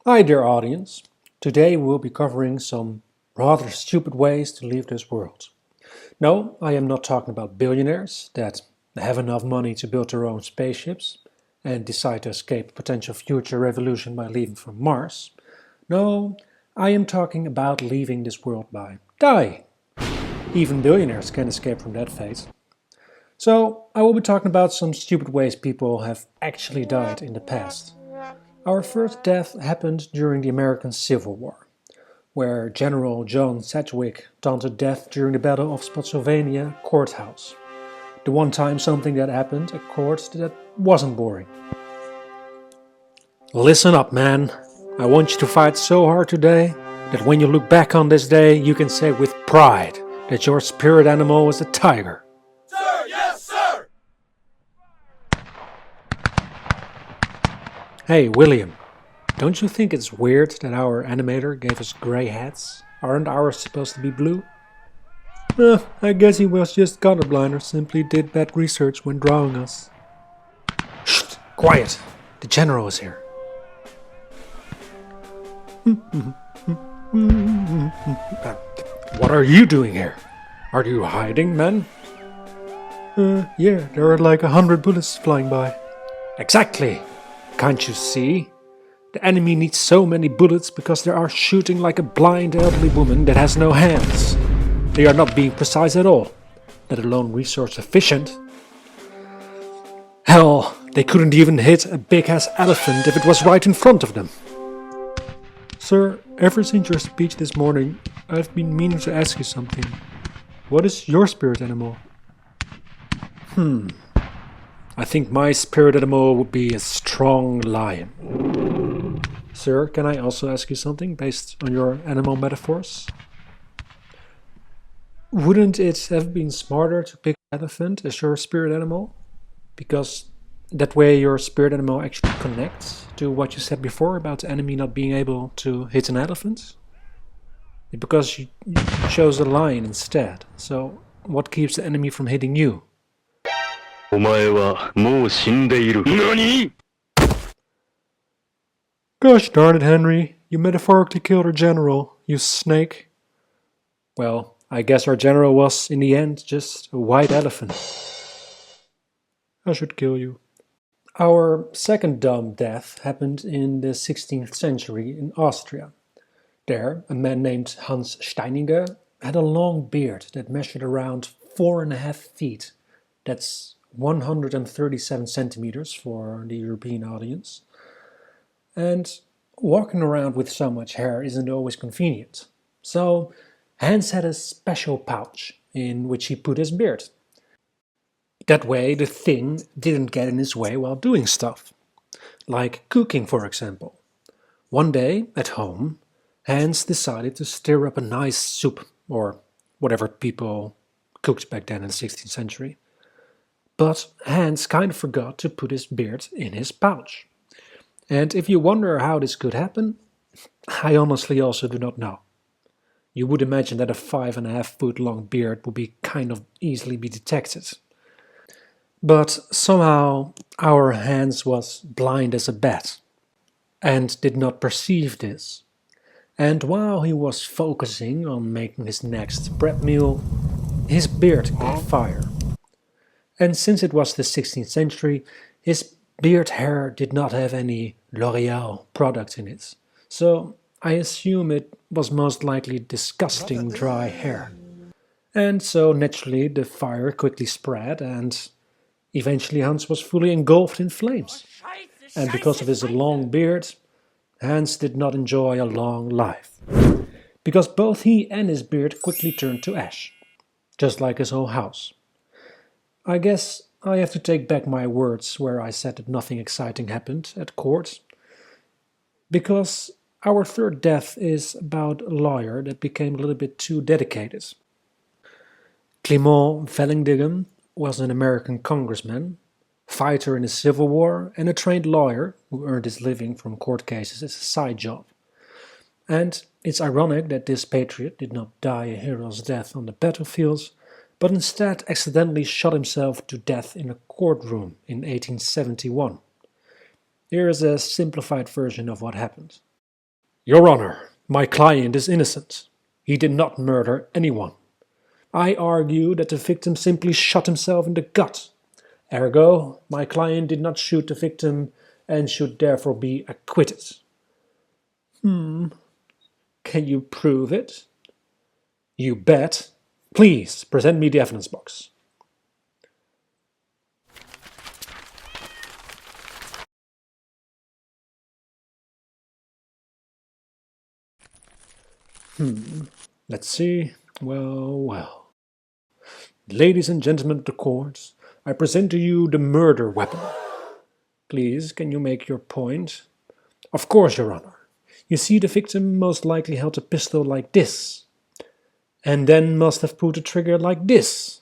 Hi dear audience, today we'll be covering some rather stupid ways to leave this world. No, I am not talking about billionaires that have enough money to build their own spaceships and decide to escape a potential future revolution by leaving from Mars. No, I am talking about leaving this world by dying. Even billionaires can escape from that fate. So, I will be talking about some stupid ways people have actually died in the past. Our first death happened during the American Civil War, where General John Sedgwick taunted death during the Battle of Spotsylvania Courthouse. The one time something that happened at court that wasn't boring. Listen up, man. I want you to fight so hard today that when you look back on this day, you can say with pride that your spirit animal was a tiger. Sir, yes, sir! Hey, William, don't you think it's weird that our animator gave us grey hats? Aren't ours supposed to be blue? I guess he was just colorblind or simply did bad research when drawing us. Shh! Quiet! The general is here. What are you doing here? Are you hiding, man? Yeah, there are like 100 bullets flying by. Exactly! Can't you see? The enemy needs so many bullets because they are shooting like a blind elderly woman that has no hands. They are not being precise at all, let alone resource efficient. Hell, they couldn't even hit a big-ass elephant if it was right in front of them. Sir, ever since your speech this morning, I've been meaning to ask you something. What is your spirit animal? I think my spirit animal would be a strong lion. Sir, can I also ask you something based on your animal metaphors? Wouldn't it have been smarter to pick an elephant as your spirit animal? Because that way your spirit animal actually connects to what you said before about the enemy not being able to hit an elephant? Because you chose a lion instead, so what keeps the enemy from hitting you? お前はもう死んでいる。何? Gosh darn it, Henry. You metaphorically killed our general, you snake. Well, I guess our general was, in the end, just a white elephant. I should kill you. Our second dumb death happened in the 16th century in Austria. There, a man named Hans Steininger had a long beard that measured around 4.5 feet. That's 137 centimeters for the European audience. And walking around with so much hair isn't always convenient. So Hans had a special pouch in which he put his beard. That way the thing didn't get in his way while doing stuff. Like cooking, for example. One day, at home, Hans decided to stir up a nice soup, or whatever people cooked back then in the 16th century. But Hans kind of forgot to put his beard in his pouch. And if you wonder how this could happen, I honestly also do not know. You would imagine that a 5.5 foot long beard would be kind of easily be detected. But somehow our Hans was blind as a bat and did not perceive this. And while he was focusing on making his next bread meal, his beard caught fire. And since it was the 16th century, his beard hair did not have any L'Oreal product in it, so I assume it was most likely disgusting dry hair. And so naturally the fire quickly spread and eventually Hans was fully engulfed in flames. And because of his long beard, Hans did not enjoy a long life. Because both he and his beard quickly turned to ash, just like his whole house. I guess I have to take back my words where I said that nothing exciting happened at court. Because our third death is about a lawyer that became a little bit too dedicated. Clement Vallandigham was an American congressman, fighter in the Civil War, and a trained lawyer who earned his living from court cases as a side job. And it's ironic that this patriot did not die a hero's death on the battlefields, but instead accidentally shot himself to death in a courtroom in 1871. Here is a simplified version of what happened. Your Honor, my client is innocent. He did not murder anyone. I argue that the victim simply shot himself in the gut. Ergo, my client did not shoot the victim and should therefore be acquitted. Can you prove it? You bet. Please, present me the evidence box. Let's see. Well. Ladies and gentlemen of the court, I present to you the murder weapon. Please, can you make your point? Of course, Your Honor. You see, the victim most likely held a pistol like this, and then must have pulled the trigger like this.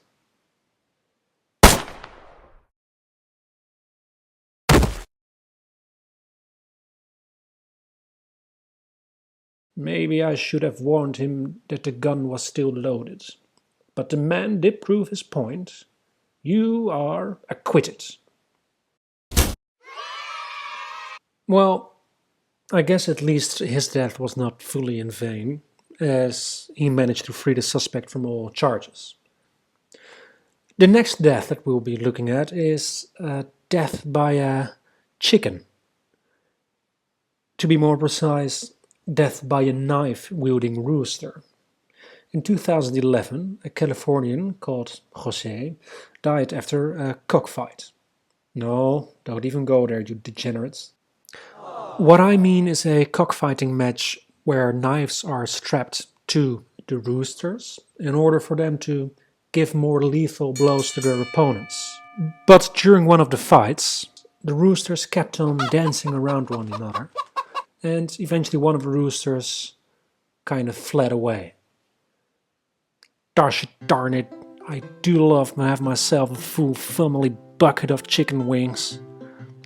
Maybe I should have warned him that the gun was still loaded. But the man did prove his point. You are acquitted. Well, I guess at least his death was not fully in vain, as he managed to free the suspect from all charges. The next death that we'll be looking at is death by a chicken. To be more precise, death by a knife-wielding rooster. In 2011, a Californian called Jose died after a cockfight. No, don't even go there, you degenerates. What I mean is a cockfighting match where knives are strapped to the roosters in order for them to give more lethal blows to their opponents. But during one of the fights, the roosters kept on dancing around one another, and eventually one of the roosters kind of fled away. Gosh darn it, I do love to have myself a full family bucket of chicken wings.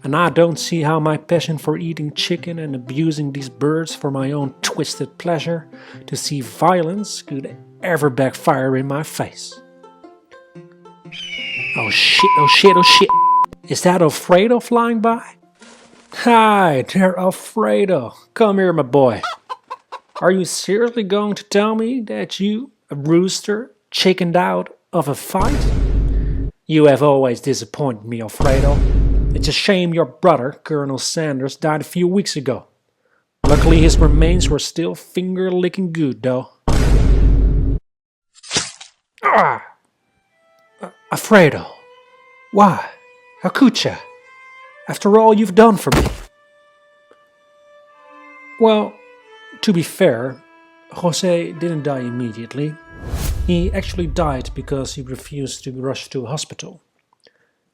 And I don't see how my passion for eating chicken and abusing these birds for my own twisted pleasure to see violence could ever backfire in my face. Oh shit. Is that Alfredo flying by? Hi there, Alfredo. Come here, my boy. Are you seriously going to tell me that you, a rooster, chickened out of a fight? You have always disappointed me, Alfredo. It's a shame your brother, Colonel Sanders, died a few weeks ago. Luckily his remains were still finger-licking good, though. Alfredo, why? How could ya? After all you've done for me. Well, to be fair, Jose didn't die immediately. He actually died because he refused to rush to a hospital.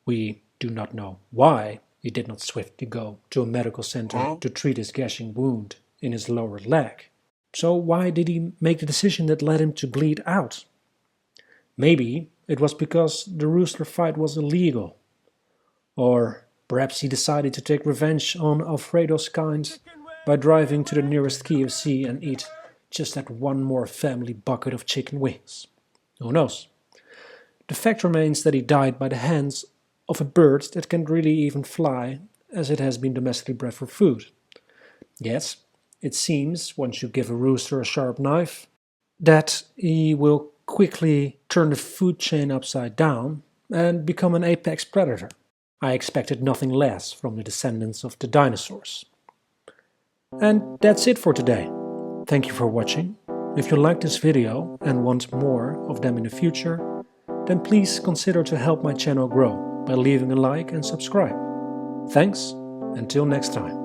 We do not know why he did not swiftly go to a medical center to treat his gashing wound in his lower leg. So why did he make the decision that led him to bleed out? Maybe it was because the rooster fight was illegal. Or perhaps he decided to take revenge on Alfredo's kind by driving to the nearest KFC and eat just that one more family bucket of chicken wings. Who knows? The fact remains that he died by the hands of a bird that can't really even fly, as it has been domestically bred for food. Yet, it seems, once you give a rooster a sharp knife, that he will quickly turn the food chain upside down and become an apex predator. I expected nothing less from the descendants of the dinosaurs. And that's it for today. Thank you for watching. If you liked this video and want more of them in the future, then please consider to help my channel grow by leaving a like and subscribe. Thanks, until next time.